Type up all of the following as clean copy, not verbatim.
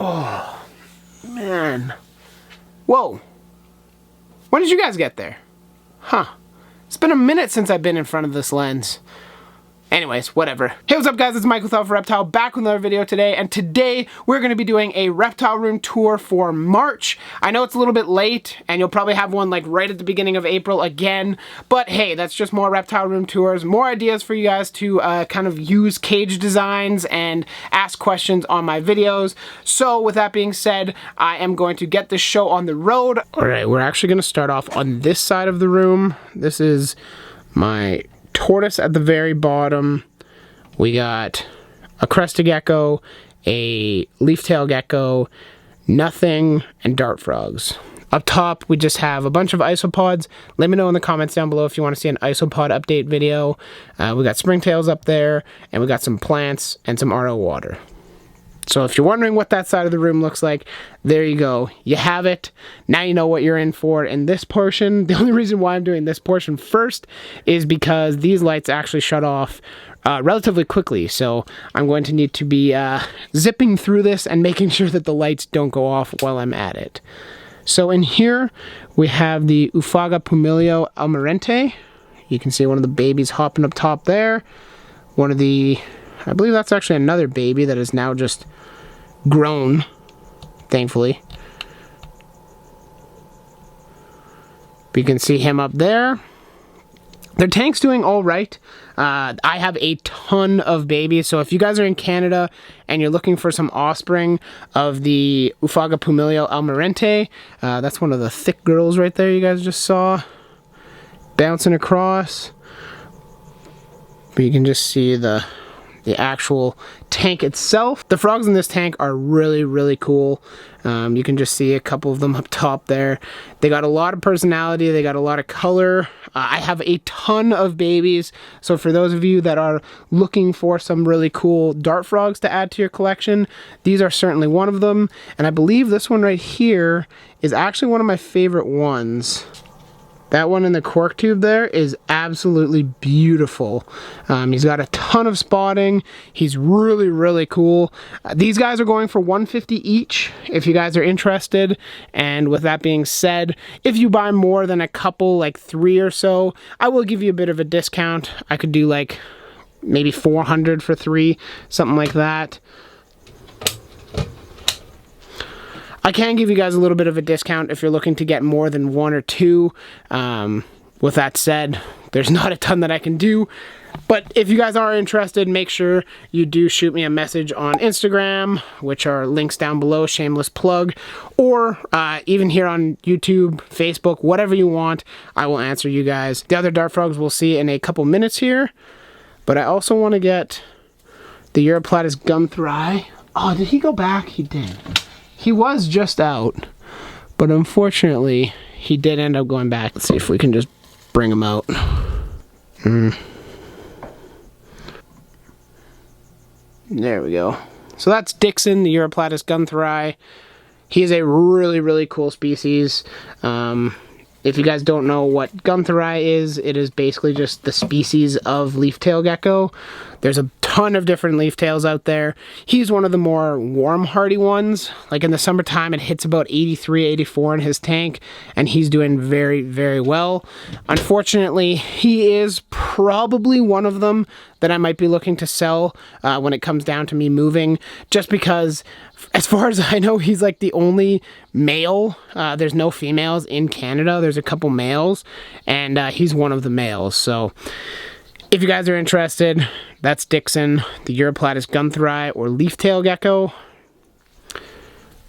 Oh, man. Whoa. When did you guys get there? Huh. It's been a minute since I've been in front of this lens. Anyways, whatever. Hey, what's up guys? It's Mike with Reptile, back with another video today, and today we're going to be doing a reptile room tour for March. I know it's a little bit late, and you'll probably have one like right at the beginning of April again, but hey, that's just more reptile room tours, more ideas for you guys to kind of use cage designs and ask questions on my videos. So with that being said, I am going to get this show on the road. Alright, we're actually going to start off on this side of the room. This is my tortoise at the very bottom. We got a crested gecko, a leaf-tail gecko, nothing, and dart frogs. Up top, we just have a bunch of isopods. Let me know in the comments down below if you want to see an isopod update video. We got springtails up there, and we got some plants and some RO water. So if you're wondering what that side of the room looks like, there you go. You have it. Now you know what you're in for in this portion. The only reason why I'm doing this portion first is because these lights actually shut off relatively quickly. So I'm going to need to be zipping through this and making sure that the lights don't go off while I'm at it. So in here, we have the Uromastyx almirante. You can see one of the babies hopping up top there. One of the... I believe that's actually another baby that is now just grown, thankfully. But you can see him up there. Their tank's doing all right. I have a ton of babies, so if you guys are in Canada and you're looking for some offspring of the Uromastyx almirante, that's one of the thick girls right there you guys just saw, bouncing across. But you can just see the actual tank itself. The frogs in this tank are really, really cool. You can just see a couple of them up top there. They got a lot of personality. They got a lot of color. I have a ton of babies. So for those of you that are looking for some really cool dart frogs to add to your collection, these are certainly one of them. And I believe this one right here is actually one of my favorite ones. That one in the cork tube there is absolutely beautiful. He's got a ton of spotting. He's really, really cool. These guys are going for $150 each if you guys are interested. And with that being said, if you buy more than a couple, like 3 or so, I will give you a bit of a discount. I could do like maybe $400 for 3, something like that. I can give you guys a little bit of a discount if you're looking to get more than 1 or 2. With that said, there's not a ton that I can do. But if you guys are interested, make sure you do shoot me a message on Instagram, which are links down below, shameless plug. Or even here on YouTube, Facebook, whatever you want, I will answer you guys. The other dart frogs we'll see in a couple minutes here. But I also want to get the Uromastyx gumthry. Oh, did he go back? He did. He was just out, but unfortunately, he did end up going back. Let's see if we can just bring him out. There we go. So that's Dixon, the Uromastyx gumthry. He is a really, really cool species. If you guys don't know what gumthry is, it is basically just the species of leaf-tail gecko. There's a ton of different leaf-tails out there. He's one of the more warm-hardy ones. Like in the summertime, it hits about 83, 84 in his tank, and he's doing very, very well. Unfortunately, he is probably one of them that I might be looking to sell when it comes down to me moving, just because, as far as I know, he's like the only male. There's no females in Canada. There's a couple males, and he's one of the males. So if you guys are interested, that's Dixon, the Uromastyx gumthry or leaf-tail gecko.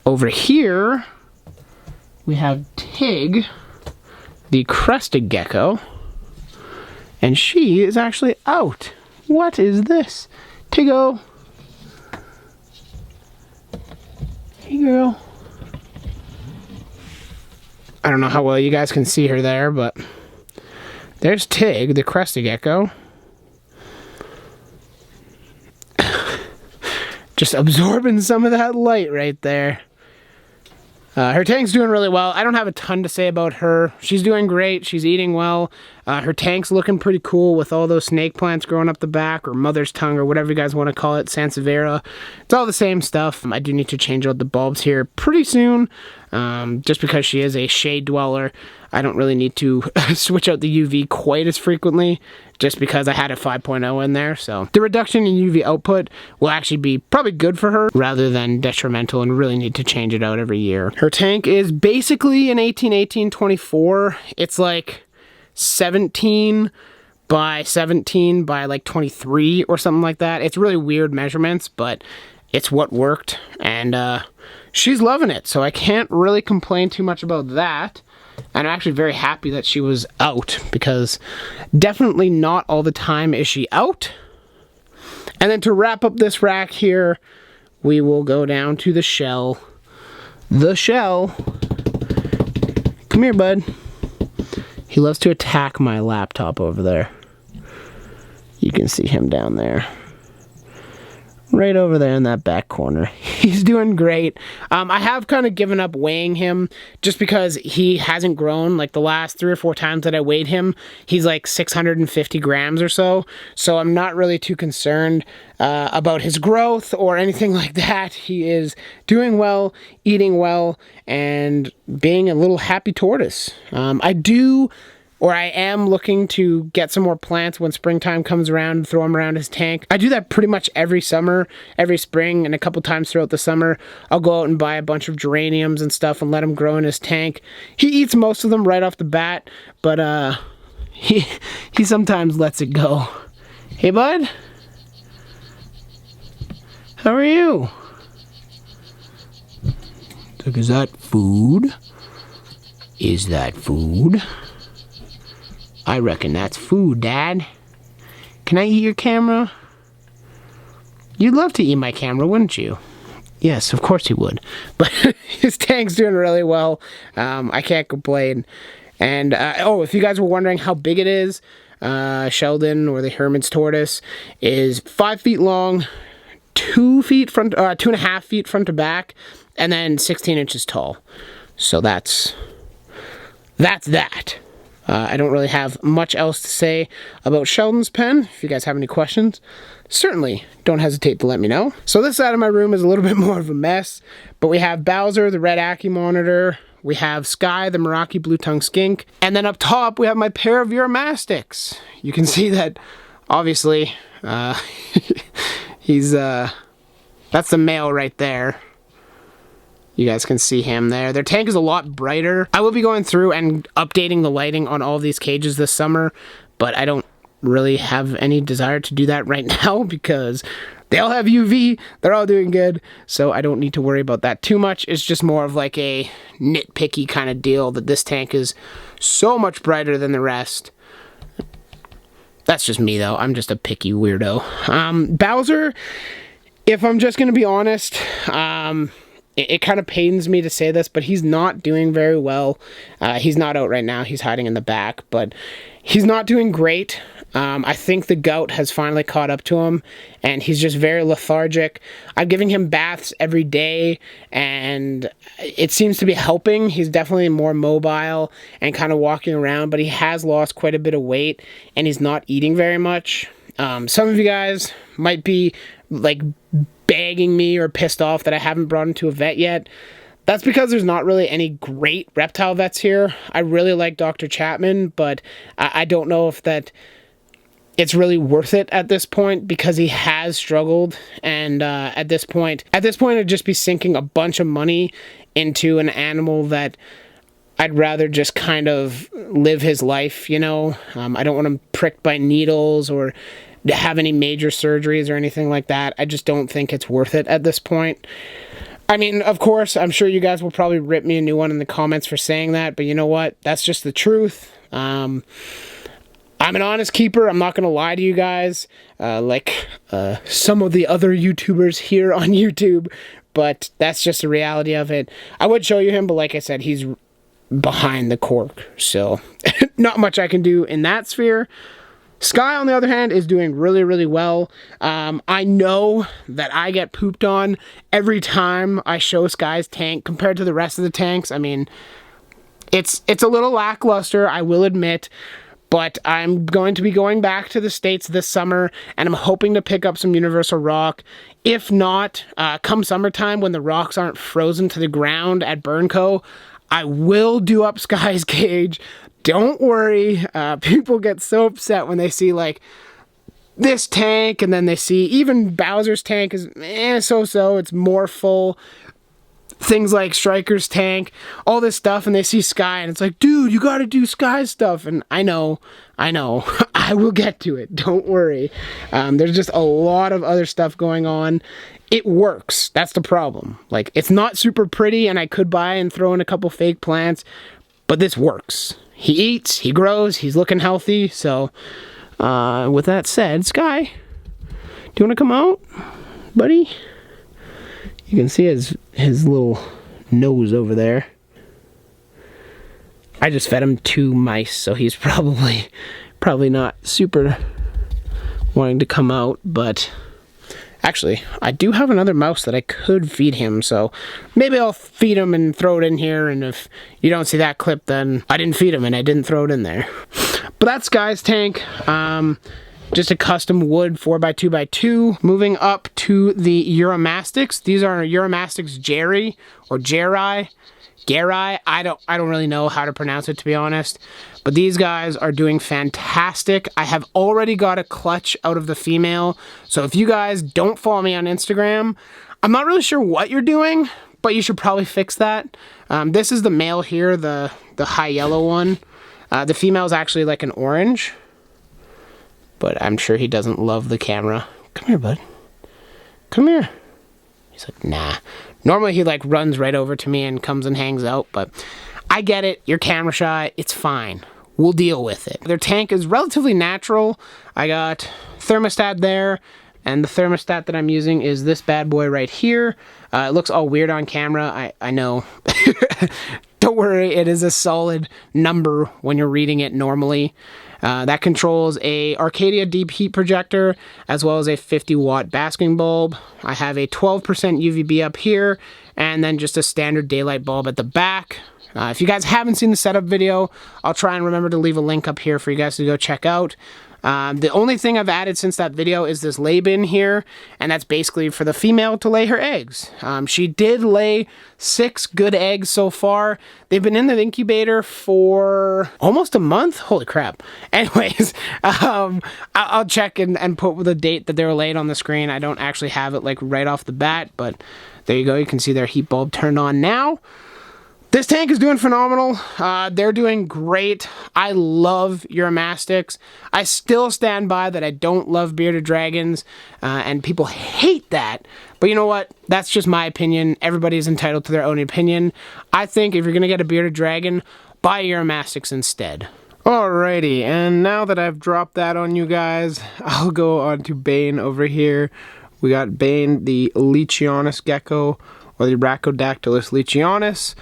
Over here, we have Tig, the crested gecko, and she is actually out. What is this? Tiggo. Hey, girl. I don't know how well you guys can see her there, but there's Tig, the crested gecko. Just absorbing some of that light right there. Her tank's doing really well. I don't have a ton to say about her. She's doing great. She's eating well. Her tank's looking pretty cool with all those snake plants growing up the back, or mother's tongue, or whatever you guys want to call it, Sansevieria. It's all the same stuff. I do need to change out the bulbs here pretty soon, just because she is a shade dweller. I don't really need to switch out the UV quite as frequently, just because I had a 5.0 in there. So the reduction in UV output will actually be probably good for her rather than detrimental, and really need to change it out every year. Her tank is basically an 18-18-24. It's like 17 by 17 by like 23 or something like that. It's really weird measurements, but it's what worked, and she's loving it, so I can't really complain too much about that. And I'm actually very happy that she was out, because definitely not all the time is she out. And then to wrap up this rack here, we will go down to the shell. The shell. Come here, bud. He loves to attack my laptop over there. You can see him down there. Right over there in that back corner. He's doing great. I have kind of given up weighing him just because he hasn't grown. Like the last 3 or 4 times that I weighed him, he's like 650 grams or so. So I'm not really too concerned about his growth or anything like that. He is doing well, eating well, and being a little happy tortoise. I am looking to get some more plants when springtime comes around and throw them around his tank. I do that pretty much every summer, every spring, and a couple times throughout the summer. I'll go out and buy a bunch of geraniums and stuff and let him grow in his tank. He eats most of them right off the bat, but he sometimes lets it go. Hey, bud? How are you? Look, is that food? Is that food? I reckon that's food, Dad. Can I eat your camera? You'd love to eat my camera, wouldn't you? Yes, of course he would. But his tank's doing really well. I can't complain. And, if you guys were wondering how big it is, Sheldon, or the Herman's tortoise, is 5 feet long, 2.5 feet front to back, and then 16 inches tall. So that's that. I don't really have much else to say about Sheldon's pen. If you guys have any questions, certainly don't hesitate to let me know. So this side of my room is a little bit more of a mess, but we have Bowser, the Red-Acu monitor. We have Sky, the Meraki blue-tongue skink. And then up top, we have my pair of Uromastyx. You can see that, obviously, he's, that's the male right there. You guys can see him there. Their tank is a lot brighter. I will be going through and updating the lighting on all of these cages this summer, but I don't really have any desire to do that right now because they all have UV. They're all doing good, so I don't need to worry about that too much. It's just more of like a nitpicky kind of deal that this tank is so much brighter than the rest. That's just me, though. I'm just a picky weirdo. Bowser, if I'm just going to be honest, it kind of pains me to say this, but he's not doing very well. He's not out right now. He's hiding in the back, but he's not doing great. I think the gout has finally caught up to him, and he's just very lethargic. I'm giving him baths every day, and it seems to be helping. He's definitely more mobile and kind of walking around, but he has lost quite a bit of weight, and he's not eating very much. Some of you guys might be, like, begging me or pissed off that I haven't brought him to a vet yet. That's because there's not really any great reptile vets here. I really like Dr. Chapman, but I don't know if that it's really worth it at this point because he has struggled, and at this point it'd just be sinking a bunch of money into an animal that I'd rather just kind of live his life, you know. I don't want him pricked by needles or have any major surgeries or anything like that. I just don't think it's worth it at this point. I mean, of course, I'm sure you guys will probably rip me a new one in the comments for saying that, but you know what? That's just the truth. I'm an honest keeper. I'm not going to lie to you guys, like some of the other YouTubers here on YouTube, but that's just the reality of it. I would show you him, but like I said, he's behind the cork, so not much I can do in that sphere. Sky, on the other hand, is doing really, really well. I know that I get pooped on every time I show Sky's tank compared to the rest of the tanks. I mean, it's a little lackluster, I will admit, but I'm going to be going back to the States this summer, and I'm hoping to pick up some Universal Rock. If not, come summertime when the rocks aren't frozen to the ground at Burnco, I will do up Sky's cage. Don't worry, people get so upset when they see, like, this tank, and then they see even Bowser's tank is so-so, it's more full. Things like Striker's tank, all this stuff, and they see Sky, and it's like, dude, you gotta do Sky stuff, and I know, I will get to it, don't worry. There's just a lot of other stuff going on. It works, that's the problem. Like, it's not super pretty, and I could buy and throw in a couple fake plants, but this works. He eats, he grows, he's looking healthy, so with that said, Sky, do you want to come out, buddy? You can see his little nose over there. I just fed him 2 mice, so he's probably not super wanting to come out, but actually, I do have another mouse that I could feed him, so maybe I'll feed him and throw it in here, and if you don't see that clip, then I didn't feed him and I didn't throw it in there. But that's Sky's tank. Just a custom wood 4x2x2. Moving up to the Uromastyx. These are Uromastyx Jerry or Gary. I don't really know how to pronounce it, to be honest. But these guys are doing fantastic. I have already got a clutch out of the female. So if you guys don't follow me on Instagram, I'm not really sure what you're doing, but you should probably fix that. This is the male here, the high yellow one. The female is actually like an orange. But I'm sure he doesn't love the camera. Come here, bud. Come here. He's like, nah. Normally he like runs right over to me and comes and hangs out, but I get it. You're camera shy. It's fine. We'll deal with it. Their tank is relatively natural. I got thermostat there, and the thermostat that I'm using is this bad boy right here. It looks all weird on camera. I know. Don't worry, it is a solid number when you're reading it normally. That controls a Arcadia deep heat projector as well as a 50-watt basking bulb. I have a 12% UVB up here and then just a standard daylight bulb at the back. If you guys haven't seen the setup video, I'll try and remember to leave a link up here for you guys to go check out. The only thing I've added since that video is this lay bin here, and that's basically for the female to lay her eggs. She did lay 6 good eggs so far. They've been in the incubator for almost a month. Holy crap. Anyways, I'll check and put the date that they were laid on the screen. I don't actually have it like right off the bat, but there you go. You can see their heat bulb turned on now. This tank is doing phenomenal. They're doing great. I love Uromastyx. I still stand by that I don't love bearded dragons, and people hate that. But you know what? That's just my opinion. Everybody's entitled to their own opinion. I think if you're going to get a bearded dragon, buy Uromastyx instead. Alrighty, and now that I've dropped that on you guys, I'll go on to Bane over here. We got Bane, the Leachionis gecko, or the Rhacodactylus leachionis.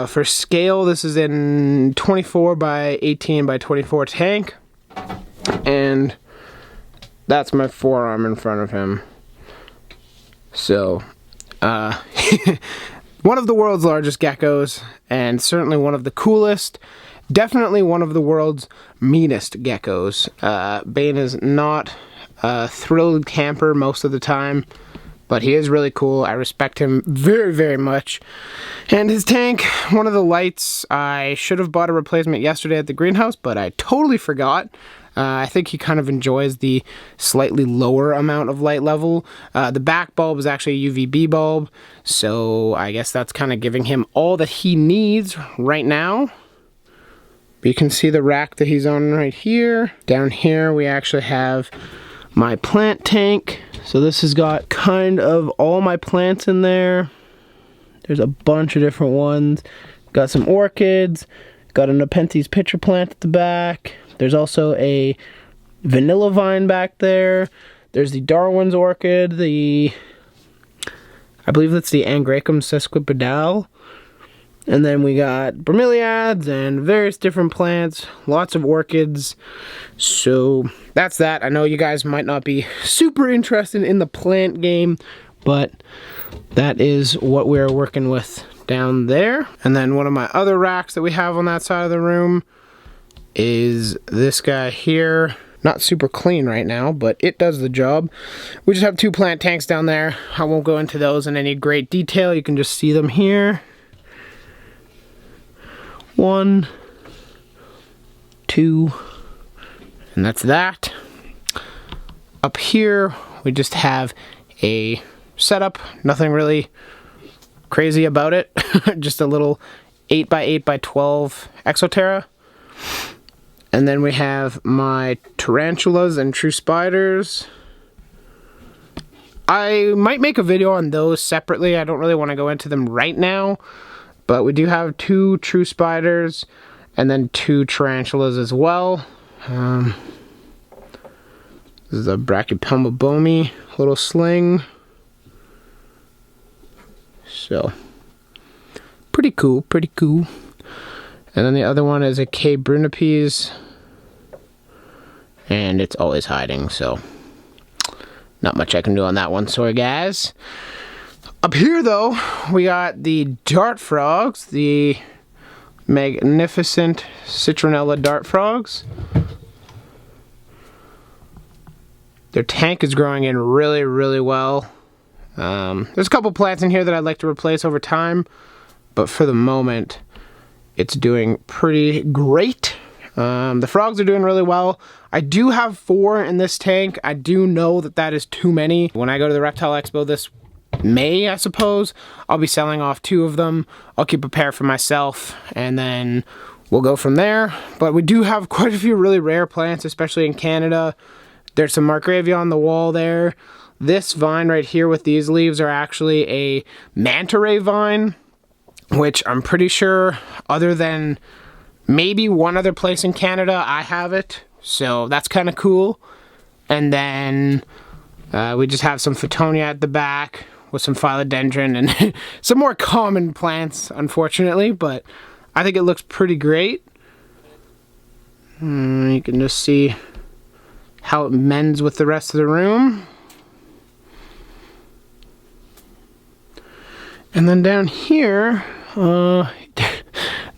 For scale, this is in 24 by 18 by 24 tank, and that's my forearm in front of him. So, one of the world's largest geckos, and certainly one of the coolest, definitely one of the world's meanest geckos. Bane is not a thrilled camper most of the time, but he is really cool. I respect him very, very much. And his tank, one of the lights, I should have bought a replacement yesterday at the greenhouse, but I totally forgot. I think he kind of enjoys the slightly lower amount of light level. The back bulb is actually a UVB bulb, so I guess that's kind of giving him all that he needs right now. But you can see the rack that he's on right here. Down here we actually have my plant tank. So this has got kind of all my plants in there. There's a bunch of different ones. Got some orchids. Got a Nepenthes pitcher plant at the back. There's also a vanilla vine back there. There's the Darwin's orchid. I believe that's the Angraecum sesquipedale. And then we got bromeliads and various different plants, lots of orchids. So that's that. I know you guys might not be super interested in the plant game, but that is what we're working with down there. And then one of my other racks that we have on that side of the room is this guy here. Not super clean right now, but it does the job. We just have 2 plant tanks down there. I won't go into those in any great detail. You can just see them here. 1, 2, and that's that. Up here, we just have a setup. Nothing really crazy about it. Just a little 8x8x12 Exoterra. And then we have my tarantulas and true spiders. I might make a video on those separately. I don't really want to go into them right now. But we do have 2 true spiders and then 2 tarantulas as well. This is a Brachypelma little sling. So, pretty cool, pretty cool. And then the other one is a K. Brunipes. And it's always hiding, so not much I can do on that one. Sorry, guys. Up here, though, we got the dart frogs, the magnificent citronella dart frogs. Their tank is growing in really, really well. There's a couple plants in here that I'd like to replace over time, but for the moment, it's doing pretty great. The frogs are doing really well. I do have 4 in this tank. I do know that that is too many. When I go to the Reptile Expo this May, I suppose, I'll be selling off 2 of them. I'll keep a pair for myself, and then we'll go from there. But we do have quite a few really rare plants, especially in Canada. There's some Markgravia on the wall there. This vine right here with these leaves are actually a manta ray vine, which I'm pretty sure, other than maybe one other place in Canada, I have it. So that's kind of cool. And then we just have some Photonia at the back with some philodendron and some more common plants, unfortunately. But I think it looks pretty great. You can just see how it mends with the rest of the room. And then down here,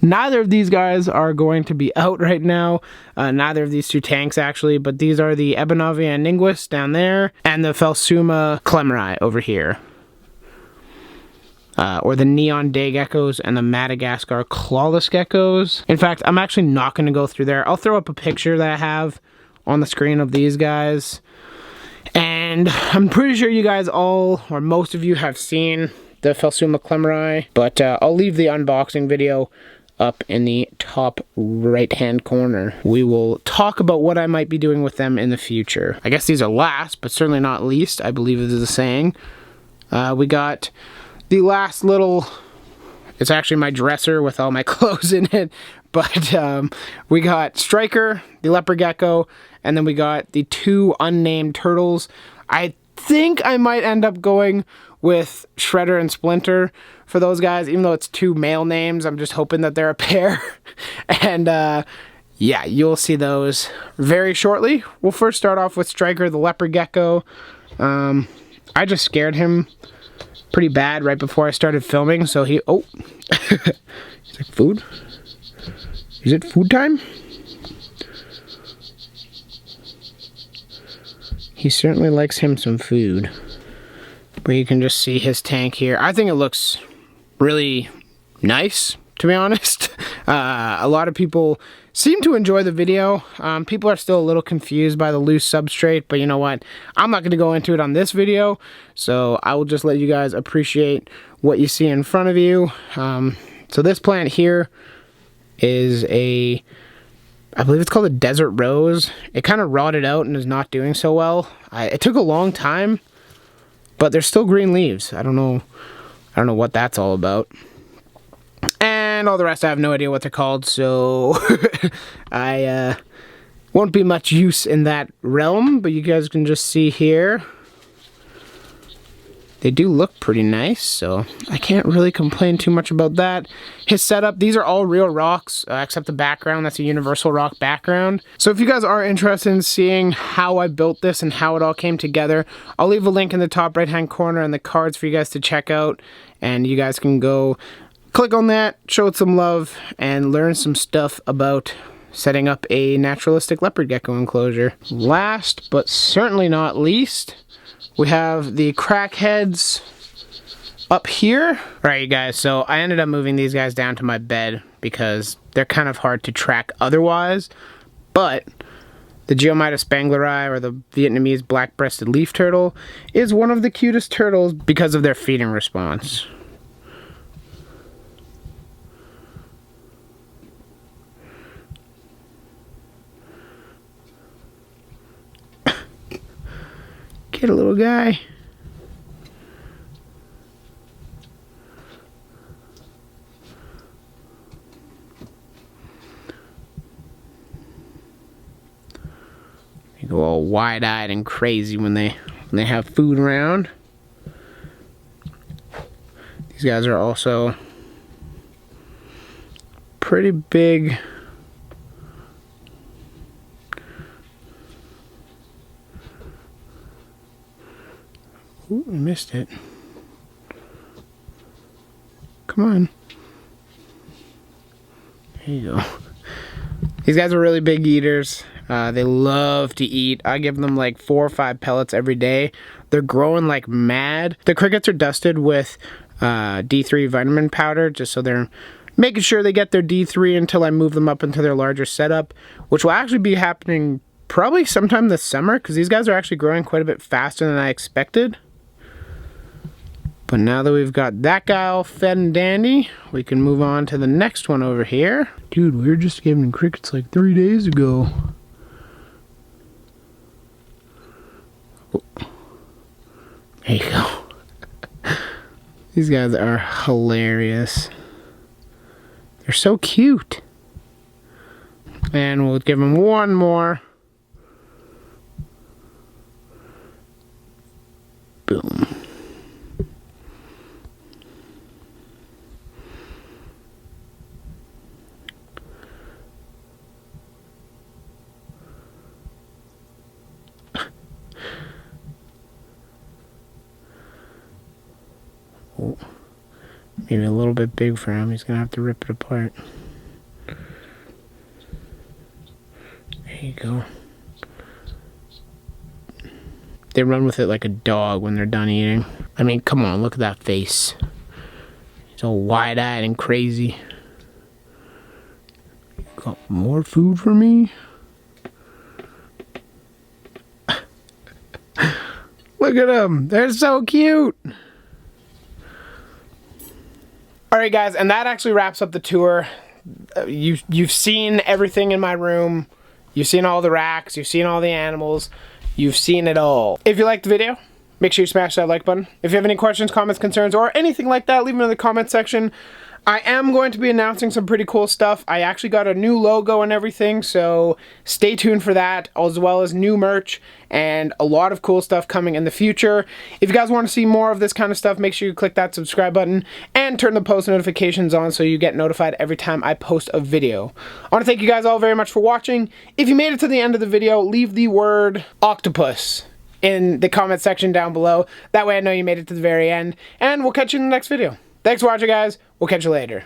neither of these guys are going to be out right now. Neither of these 2 tanks, actually. But these are the Ebenavia ninguis down there and the Phelsuma clemeri over here. Or the neon day geckos and the Madagascar clawless geckos. In fact, I'm actually not going to go through there. I'll throw up a picture that I have on the screen of these guys. And I'm pretty sure you guys all, or most of you, have seen the Phelsuma clemeri. But I'll leave the unboxing video up in the top right-hand corner. We will talk about what I might be doing with them in the future. I guess these are last, but certainly not least, I believe is the saying. We got the last little, it's actually my dresser with all my clothes in it, but we got Striker, the leopard gecko, and then we got the 2 unnamed turtles. I think I might end up going with Shredder and Splinter for those guys, even though it's 2 male names. I'm just hoping that they're a pair. And yeah, you'll see those very shortly. We'll first start off with Striker, the leopard gecko. I just scared him pretty bad right before I started filming, so he, oh, he's like, food? Is it food time? He certainly likes him some food. But you can just see his tank here. I think it looks really nice, to be honest. A lot of people seem to enjoy the video. People are still a little confused by the loose substrate, but you know what? I'm not going to go into it on this video, so I will just let you guys appreciate what you see in front of you. So this plant here is a, I believe it's called a desert rose. It kind of rotted out and is not doing so well. It took a long time, but there's still green leaves. I don't know what that's all about. And all the rest, I have no idea what they're called, so I won't be much use in that realm, but you guys can just see here. They do look pretty nice, so I can't really complain too much about that. His setup, these are all real rocks, except the background. That's a universal rock background. So if you guys are interested in seeing how I built this and how it all came together, I'll leave a link in the top right-hand corner and the cards for you guys to check out. And you guys can go click on that, show it some love, and learn some stuff about setting up a naturalistic leopard gecko enclosure. Last, but certainly not least, we have the crackheads up here. All right, you guys, so I ended up moving these guys down to my bed because they're kind of hard to track otherwise, but the Geomyda spangleri, or the Vietnamese black-breasted leaf turtle, is one of the cutest turtles because of their feeding response. Get a little guy. They go all wide-eyed and crazy when they have food around. These guys are also pretty big. Ooh, I missed it. Come on. There you go. These guys are really big eaters. They love to eat. I give them like 4 or 5 pellets every day. They're growing like mad. The crickets are dusted with D3 vitamin powder, just so they're making sure they get their D3 until I move them up into their larger setup, which will actually be happening probably sometime this summer, because these guys are actually growing quite a bit faster than I expected. But now that we've got that guy all fed and dandy, we can move on to the next one over here. Dude, we were just giving crickets like 3 days ago. Oh. There you go. These guys are hilarious. They're so cute. And we'll give them one more. Boom. Oh, maybe a little bit big for him. He's gonna have to rip it apart. There you go. They run with it like a dog when they're done eating. I mean, come on, look at that face. He's all wide-eyed and crazy. Got more food for me? Look at them. They're so cute. Alright guys, and that actually wraps up the tour. You've seen everything in my room. You've seen all the racks. You've seen all the animals. You've seen it all. If you liked the video, make sure you smash that like button. If you have any questions, comments, concerns, or anything like that, leave them in the comment section. I am going to be announcing some pretty cool stuff. I actually got a new logo and everything, so stay tuned for that, as well as new merch and a lot of cool stuff coming in the future. If you guys want to see more of this kind of stuff, make sure you click that subscribe button and turn the post notifications on so you get notified every time I post a video. I want to thank you guys all very much for watching. If you made it to the end of the video, leave the word octopus in the comment section down below. That way I know you made it to the very end, and we'll catch you in the next video. Thanks for watching, guys. We'll catch you later.